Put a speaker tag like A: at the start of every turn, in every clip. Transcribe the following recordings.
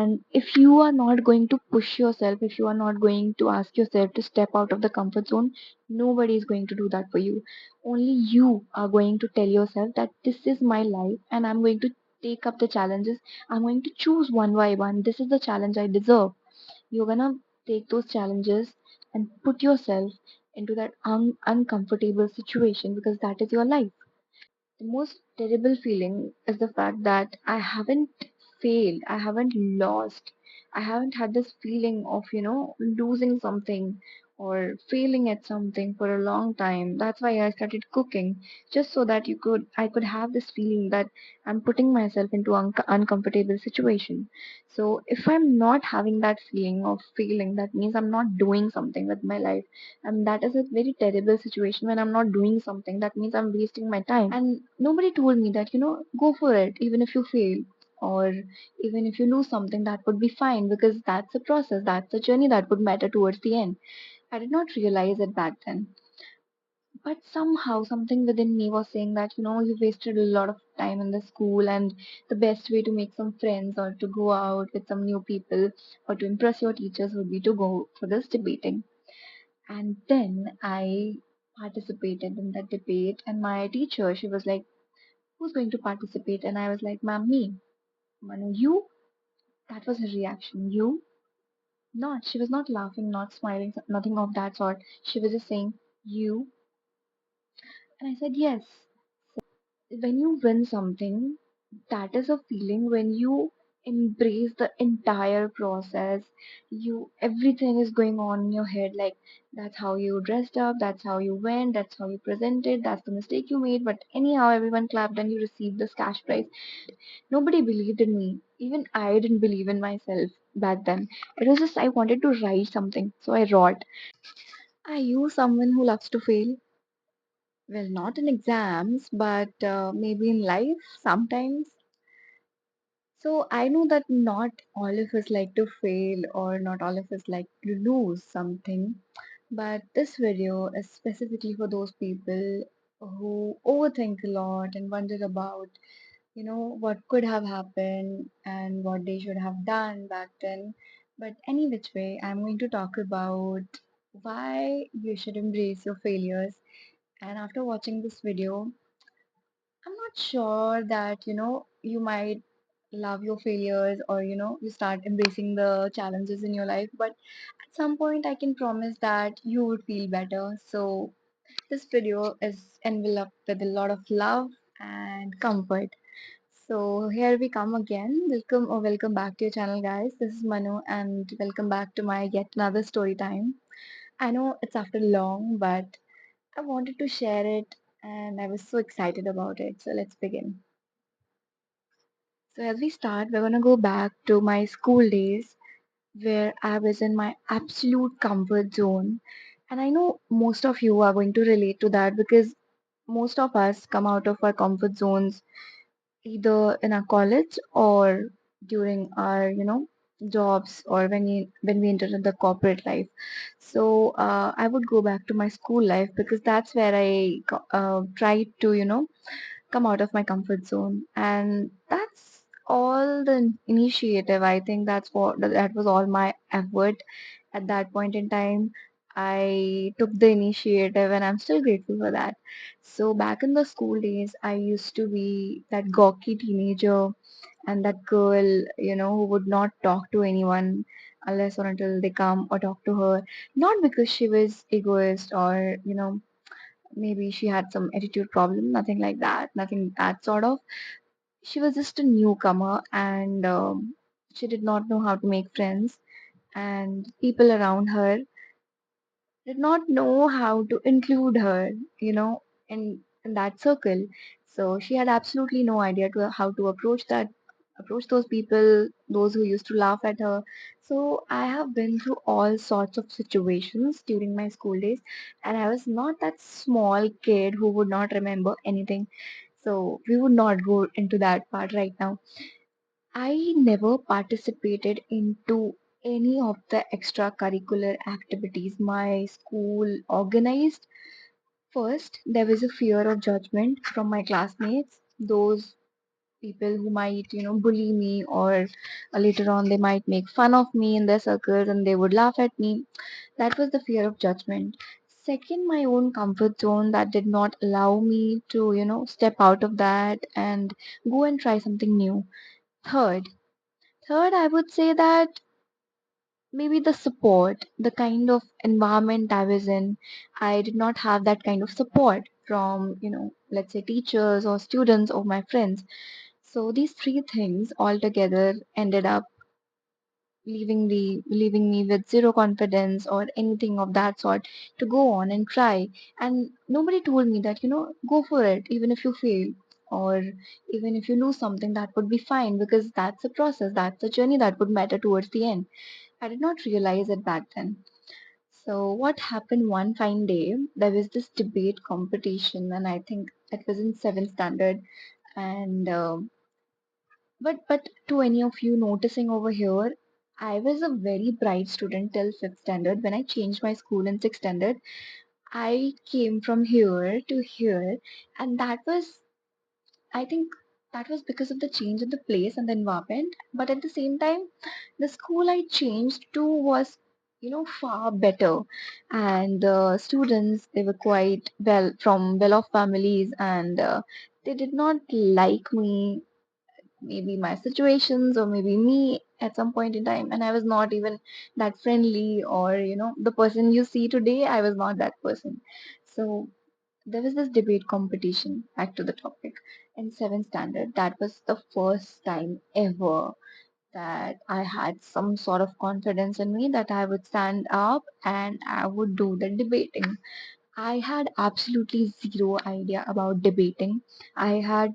A: And if you are not going to push yourself, if you are not going to ask yourself to step out of the comfort zone, nobody is going to do that for you. Only you are going to tell yourself that this is my life and I'm going to take up the challenges. I'm going to choose one by one. This is the challenge I deserve. You're gonna take those challenges and put yourself into that uncomfortable situation because that is your life. The most terrible feeling is the fact that I haven't failed, I haven't lost, I haven't had this feeling of, losing something or failing at something for a long time. That's why I started cooking, just so that I could have this feeling that I'm putting myself into uncomfortable situation. So if I'm not having that feeling of failing, that means I'm not doing something with my life, and that is a very terrible situation. When I'm not doing something, that means I'm wasting my time. And nobody told me that, go for it, even if you fail, or even if you lose something, that would be fine, because that's a process, that's a journey that would matter towards the end. I did not realize it back then, but somehow something within me was saying that, you wasted a lot of time in the school, and the best way to make some friends or to go out with some new people or to impress your teachers would be to go for this debating. And then I participated in that debate, and my teacher, she was like, "Who's going to participate?" And I was like, "Ma'am, me." "Manu, you?" That was her reaction. "You?" Not, she was not laughing, not smiling, nothing of that sort. She was just saying, "You?" And I said, "Yes." When you win something, that is a feeling when you embrace the entire process. You Everything is going on in your head, like that's how you dressed up, that's how you went, that's how you presented, that's the mistake you made, but anyhow everyone clapped and you received this cash prize. Nobody believed in me, even I didn't believe in myself back then. It was just I wanted to write something, so I wrote. Are you someone who loves to fail? Well, not in exams, but maybe in life sometimes. So I know that not all of us like to fail, or not all of us like to lose something. But this video is specifically for those people who overthink a lot and wonder about, what could have happened and what they should have done back then. But any which way, I'm going to talk about why you should embrace your failures. And after watching this video, I'm not sure that, you might love your failures, or, you start embracing the challenges in your life. But at some point, I can promise that you would feel better. So this video is enveloped with a lot of love and comfort. So here we come again. Welcome back to your channel, guys. This is Manu, and welcome back to my yet another story time. I know it's after long, but I wanted to share it and I was so excited about it. So let's begin. So as we start, we're gonna go back to my school days where I was in my absolute comfort zone. And I know most of you are going to relate to that because most of us come out of our comfort zones either in our college or during our, jobs, or when we enter the corporate life. So I would go back to my school life because that's where I tried to, come out of my comfort zone, and that's all the initiative. I think that was all my effort at that point in time. I took the initiative and I'm still grateful for that. So back in the school days, I used to be that gawky teenager and that girl, who would not talk to anyone unless or until they come or talk to her. Not because she was egoist, or, maybe she had some attitude problem, nothing like that, nothing that sort of. She was just a newcomer, and she did not know how to make friends, and people around her did not know how to include her, in that circle. So she had absolutely no idea how to approach those people, those who used to laugh at her. So I have been through all sorts of situations during my school days, and I was not that small kid who would not remember anything. So we would not go into that part right now. I never participated into any of the extracurricular activities my school organized. First, there was a fear of judgment from my classmates, those people who might, bully me, or later on they might make fun of me in their circles and they would laugh at me. That was the fear of judgment. Second, my own comfort zone that did not allow me to, step out of that and go and try something new. Third, third, I would say that maybe the support, the kind of environment I was in, I did not have that kind of support from, let's say teachers or students or my friends. So these three things altogether ended up leaving me with zero confidence or anything of that sort to go on and try. And nobody told me that, go for it, even if you fail or even if you lose something, that would be fine because that's a process, that's a journey that would matter towards the end. I did not realize it back then. So what happened one fine day, there was this debate competition, and I think it was in seventh standard. And but to any of you noticing over here, I was a very bright student till fifth standard. When I changed my school in sixth standard, I came from here to here, and that was, I think, that was because of the change in the place and the environment. But at the same time, the school I changed to was, far better, and the students, they were quite well from well-off families, and they did not like me, maybe my situations or maybe me at some point in time, and I was not even that friendly, or the person you see today, I was not that person. So there was this debate competition, back to the topic, in seventh standard. That was the first time ever that I had some sort of confidence in me that I would stand up and I would do the debating. I had absolutely zero idea about debating. I had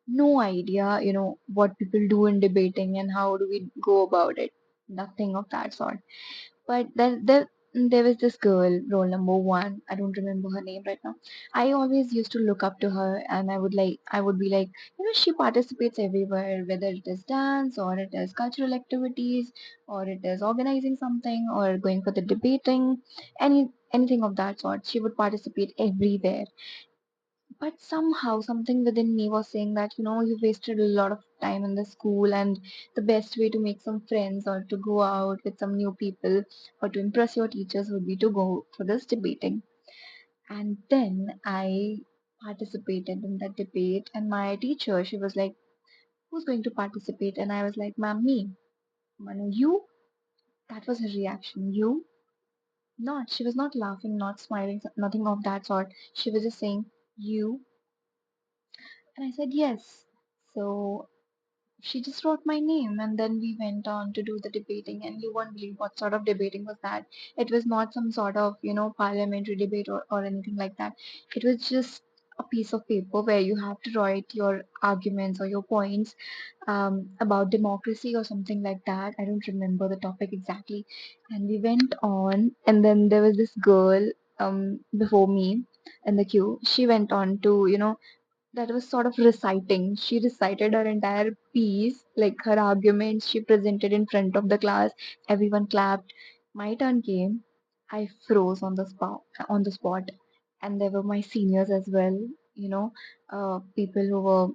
A: no idea, what people do in debating and how do we go about it. Nothing of that sort. But there was this girl, roll number one. I don't remember her name right now. I always used to look up to her, and I would be like, she participates everywhere, whether it is dance or it is cultural activities or it is organizing something or going for the debating, anything of that sort. She would participate everywhere. But somehow something within me was saying that, you wasted a lot of time in the school, and the best way to make some friends or to go out with some new people or to impress your teachers would be to go for this debating. And then I participated in that debate, and my teacher, she was like, who's going to participate? And I was like, ma'am, me. Manu, you? That was her reaction. You? Not. She was not laughing, not smiling, nothing of that sort. She was just saying, you? And I said, yes. So she just wrote my name, and then we went on to do the debating, and you won't believe what sort of debating was that. It was not some sort of, parliamentary debate, or anything like that. It was just a piece of paper where you have to write your arguments or your points, about democracy or something like that. I don't remember the topic exactly. And we went on, and then there was this girl before me in the queue. She went on to, that was sort of reciting. She recited her entire piece, like her arguments she presented in front of the class. Everyone clapped. My turn came. I froze on the spot, and there were my seniors as well. People who were,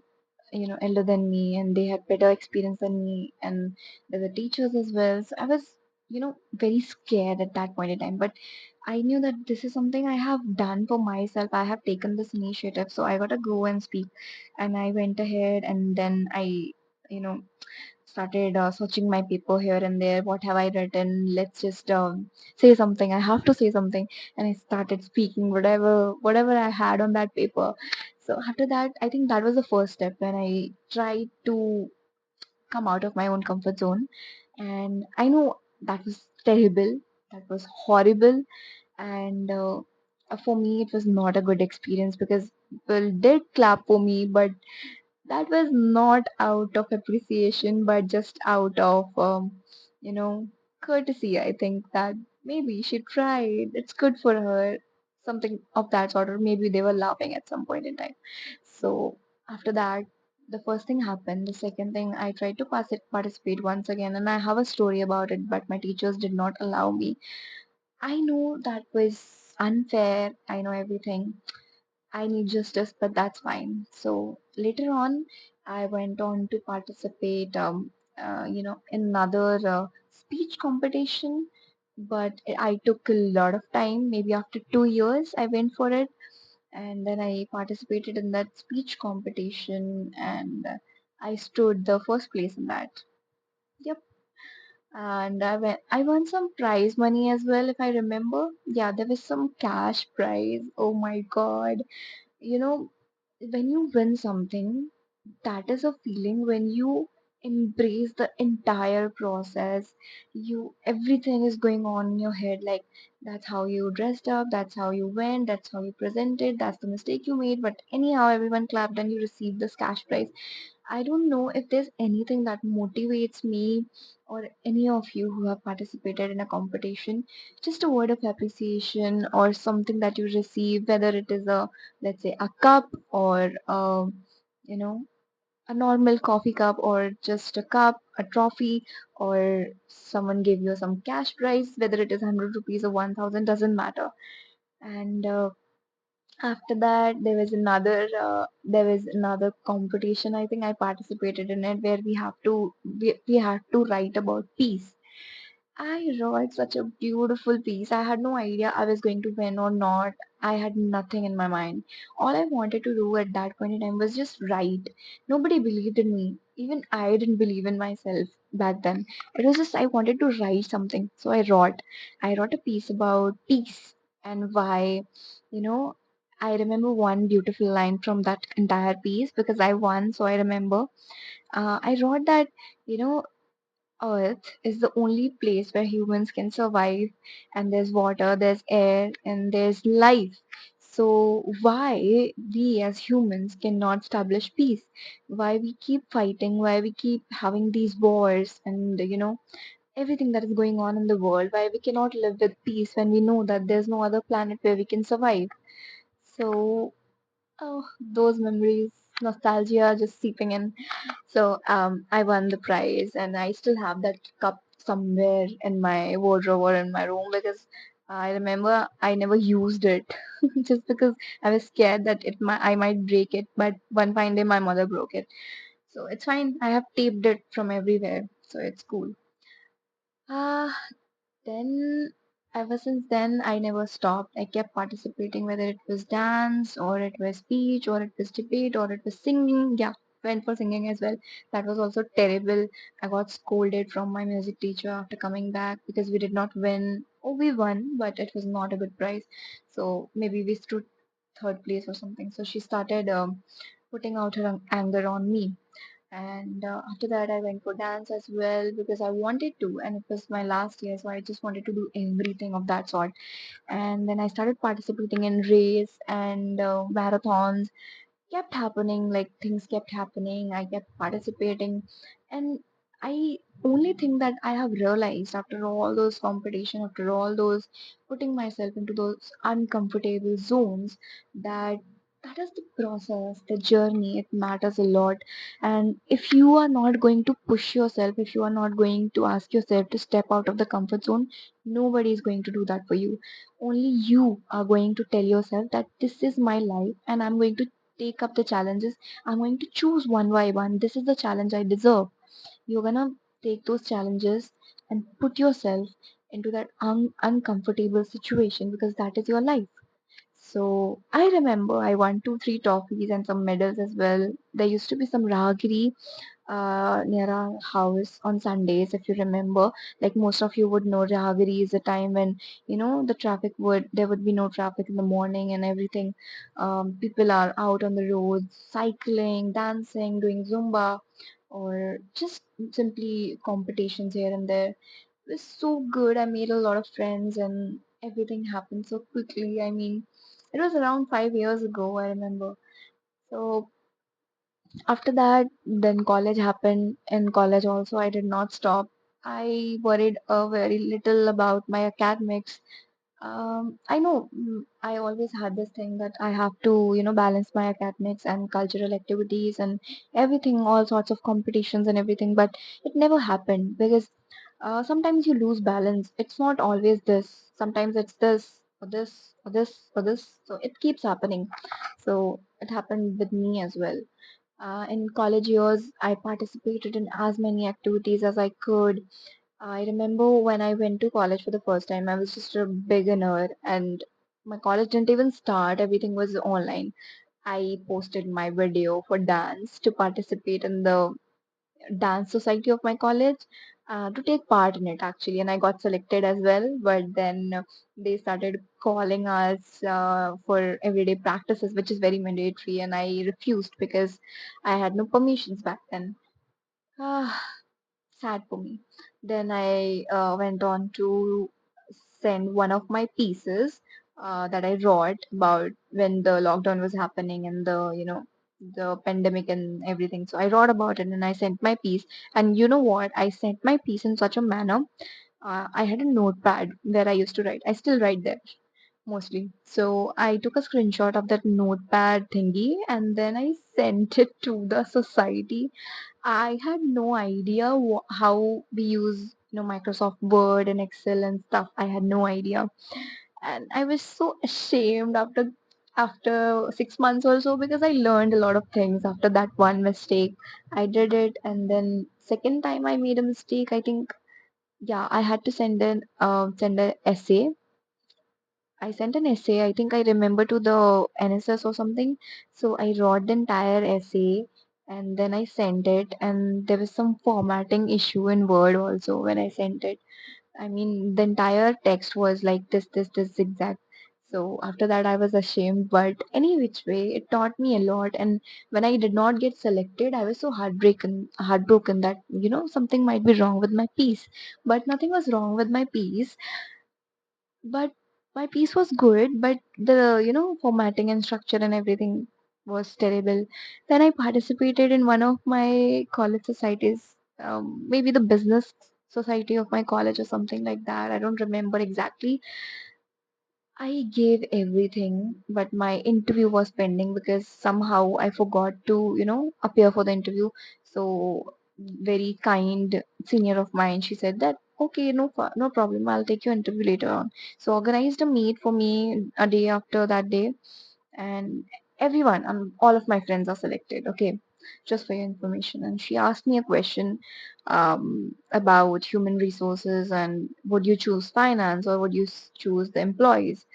A: elder than me, and they had better experience than me, and there were teachers as well. So I was, very scared at that point in time. But I knew that this is something I have done for myself. I have taken this initiative, so I gotta go and speak. And I went ahead, and then I, you know, started searching my paper here and there. What have I written? Let's just say something. I have to say something, and I started speaking whatever I had on that paper. So after that, I think that was the first step when I tried to come out of my own comfort zone. And I know that was terrible. That was horrible, and for me it was not a good experience because people did clap for me, but that was not out of appreciation but just out of you know courtesy. I think that maybe she tried, it's good for her, something of that sort, or maybe they were laughing at some point in time. So after that, the first thing happened. The second thing, I tried to participate once again, and I have a story about it, but my teachers did not allow me. I know that was unfair. I know everything. I need justice, but that's fine. So later on, I went on to participate, in another speech competition, but I took a lot of time. Maybe after 2 years, I went for it, and then I participated in that speech competition, and I stood the first place in that. Yep. And I won some prize money as well, if I remember. Yeah, there was some cash prize. Oh my God. You know, when you win something, that is a feeling when you embrace the entire process. You everything is going on in your head, like that's how you dressed up, that's how you went, that's how you presented, that's the mistake you made, but anyhow everyone clapped and you received this cash prize. I don't know if there's anything that motivates me or any of you who have participated in a competition. Just a word of appreciation or something that you receive, whether it is a, let's say, a cup or you know a normal coffee cup or just a cup, a trophy, or someone gave you some cash prize, whether it is 100 rupees or 1000, doesn't matter. And after that, there was another competition. I think I participated in it where we had to write about peace. I wrote such a beautiful piece. I had no idea I was going to win or not. I had nothing in my mind. All I wanted to do at that point in time was just write. Nobody believed in me. Even I didn't believe in myself back then. It was just I wanted to write something. So I wrote. I wrote a piece about peace and why, you know, I remember one beautiful line from that entire piece because I won, so I remember. I wrote that, you know, Earth is the only place where humans can survive, and there's water, there's air, and there's life. So, why we as humans cannot establish peace? Why we keep fighting? Why we keep having these wars and, everything that is going on in the world? Why we cannot live with peace when we know that there's no other planet where we can survive? So, oh, those memories, nostalgia just seeping in. So I won the prize, and I still have that cup somewhere in my wardrobe or in my room because I remember I never used it just because I was scared that I might break it. But one fine day, my mother broke it, so it's fine. I have taped it from everywhere, so it's cool. Ah, then, ever since then, I never stopped. I kept participating, whether it was dance, or it was speech, or it was debate, or it was singing. Yeah, went for singing as well. That was also terrible. I got scolded from my music teacher after coming back because we did not win. Oh, we won, but it was not a good prize. So maybe we stood third place or something. So she started putting out her anger on me. And after that, I went for dance as well because I wanted to, and it was my last year, so I just wanted to do everything of that sort. And then I started participating in race and marathons. Kept happening, like things kept happening. I kept participating, and I only thing that I have realized after all those competition, after all those putting myself into those uncomfortable zones, that that is the process, the journey. It matters a lot. And if you are not going to push yourself, if you are not going to ask yourself to step out of the comfort zone, nobody is going to do that for you. Only you are going to tell yourself that this is my life and I'm going to take up the challenges. I'm going to choose one by one. This is the challenge I deserve. You're gonna take those challenges and put yourself into that uncomfortable situation because that is your life. So I remember I won two, three trophies and some medals as well. There used to be some ragiri near our house on Sundays, if you remember. Like most of you would know, Rahagiri is a time when there would be no traffic in the morning and everything. People are out on the roads, cycling, dancing, doing Zumba, or just simply competitions here and there. It was so good. I made a lot of friends and everything happened so quickly. I mean, it was around 5 years ago, I remember. So after that, then college happened. In college also, I did not stop. I worried very little about my academics. I know I always had this thing that I have to, balance my academics and cultural activities and everything, all sorts of competitions and everything, but it never happened because sometimes you lose balance. It's not always this. Sometimes it's this or this or this or this. So it keeps happening. So it happened with me as well. In college years, I participated in as many activities as I could. I remember when I went to college for the first time, I was just a beginner and my college didn't even start, everything was online. I posted my video for dance to participate in the dance society of my college, to take part in it actually, and I got selected as well. But then they started calling us for everyday practices, which is very mandatory, and I refused because I had no permissions back then. Ah, sad for me. Then I went on to send one of my pieces that I wrote about when the lockdown was happening and the pandemic and everything. So I wrote about it and I sent my piece. And you know what? I sent my piece in such a manner. I had a notepad where I used to write. I still write there mostly. So I took a screenshot of that notepad thingy and then I sent it to the society. I had no idea how we use, Microsoft Word and Excel and stuff. I had no idea, and I was so ashamed after 6 months or so because I learned a lot of things after that one mistake. I did it, and then second time I made a mistake. I think yeah, I had to send an essay. I sent an essay. I think I remember to the NSS or something. So I wrote the entire essay and then I sent it. And there was some formatting issue in Word also when I sent it. I mean, the entire text was like this exact. So after that, I was ashamed. But any which way, it taught me a lot. And when I did not get selected, I was so heartbroken that something might be wrong with my piece. But nothing was wrong with my piece, but my piece was good, but the formatting and structure and everything was terrible. Then I participated in one of my college societies, maybe the business society of my college or something like that. I don't remember exactly. I gave everything, but my interview was pending because somehow I forgot to, appear for the interview. So, very kind senior of mine, she said that, okay, no problem, I'll take your interview later on. So, organized a meet for me a day after that day, and everyone, all of my friends are selected. Okay, just for your information. And she asked me a question about human resources and would you choose finance or would you choose the employees?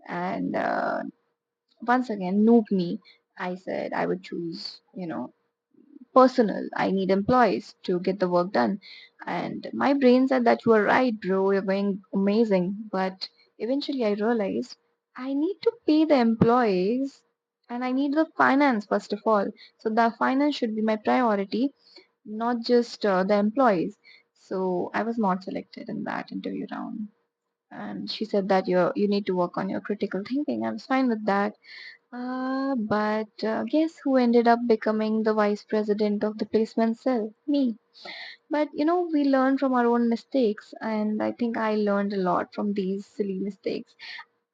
A: And once again, noob me. I said I would choose, personal. I need employees to get the work done. And my brain said that you are right, bro. You're going amazing. But eventually I realized I need to pay the employees and I need the finance first of all. So the finance should be my priority, not just the employees. So I was not selected in that interview round. And she said that you need to work on your critical thinking. I was fine with that. But guess who ended up becoming the vice president of the placement cell? Me. But we learn from our own mistakes, and I think I learned a lot from these silly mistakes.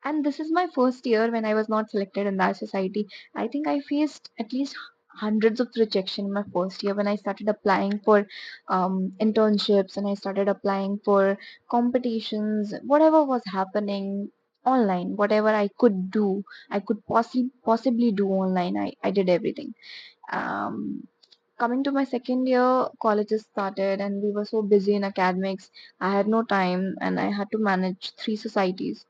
A: And this is my first year when I was not selected in that society. I think I faced at least hundreds of rejection in my first year when I started applying for internships and I started applying for competitions, whatever was happening online, whatever I could do, I could possibly do online. I did everything. Um, Coming to my second year, colleges started and we were so busy in academics. I had no time and I had to manage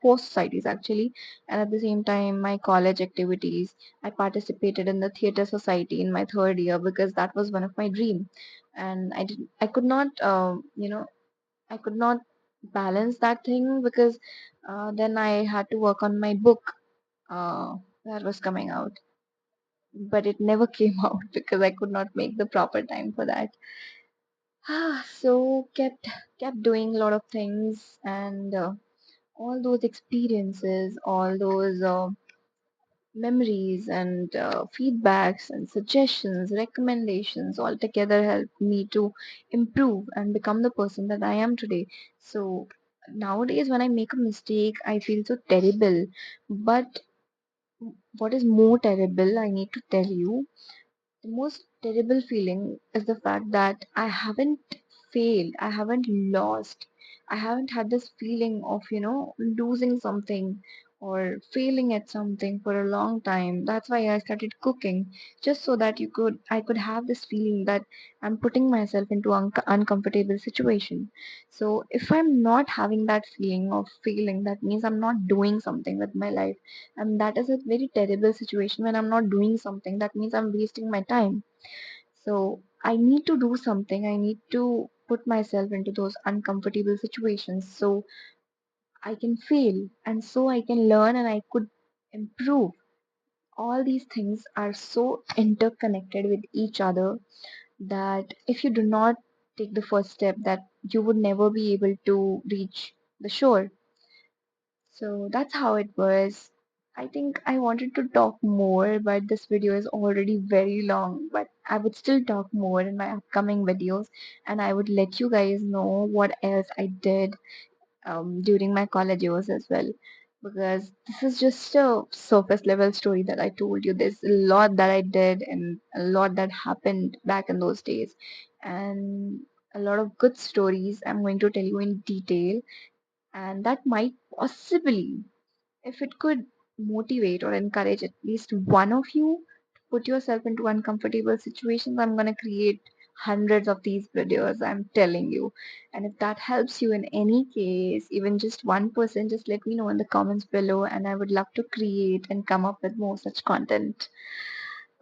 A: four societies actually. And at the same time, my college activities. I participated in the theater society in my third year because that was one of my dream. And I could not, I could not balance that thing because then I had to work on my book that was coming out, but it never came out because I could not make the proper time for that. So kept doing a lot of things, and all those experiences, all those memories and feedbacks and suggestions, recommendations all together helped me to improve and become the person that I am today. So nowadays when I make a mistake, I feel so terrible. But what is more terrible, I need to tell you, the most terrible feeling is the fact that I haven't failed, I haven't lost, I haven't had this feeling of, losing something or failing at something for a long time. That's why I started cooking, just so that I could have this feeling that I'm putting myself into uncomfortable situation. So if I'm not having that feeling of failing, that means I'm not doing something with my life, and that is a very terrible situation. When I'm not doing something, that means I'm wasting my time. So I need to do something. I need to put myself into those uncomfortable situations so I can fail, and so I can learn and I could improve. All these things are so interconnected with each other that if you do not take the first step, that you would never be able to reach the shore. So that's how it was. I think I wanted to talk more, but this video is already very long. But I would still talk more in my upcoming videos, and I would let you guys know what else I did during my college years as well. Because this is just a surface level story that I told you. There's a lot that I did and a lot that happened back in those days, and a lot of good stories I'm going to tell you in detail, and that might possibly, if it could motivate or encourage at least one of you to put yourself into uncomfortable situations, I'm going to create hundreds of these videos, I'm telling you. And if that helps you in any case, even just 1%, just let me know in the comments below, and I would love to create and come up with more such content.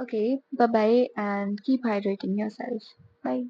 A: Okay, bye bye, and keep hydrating yourself. Bye.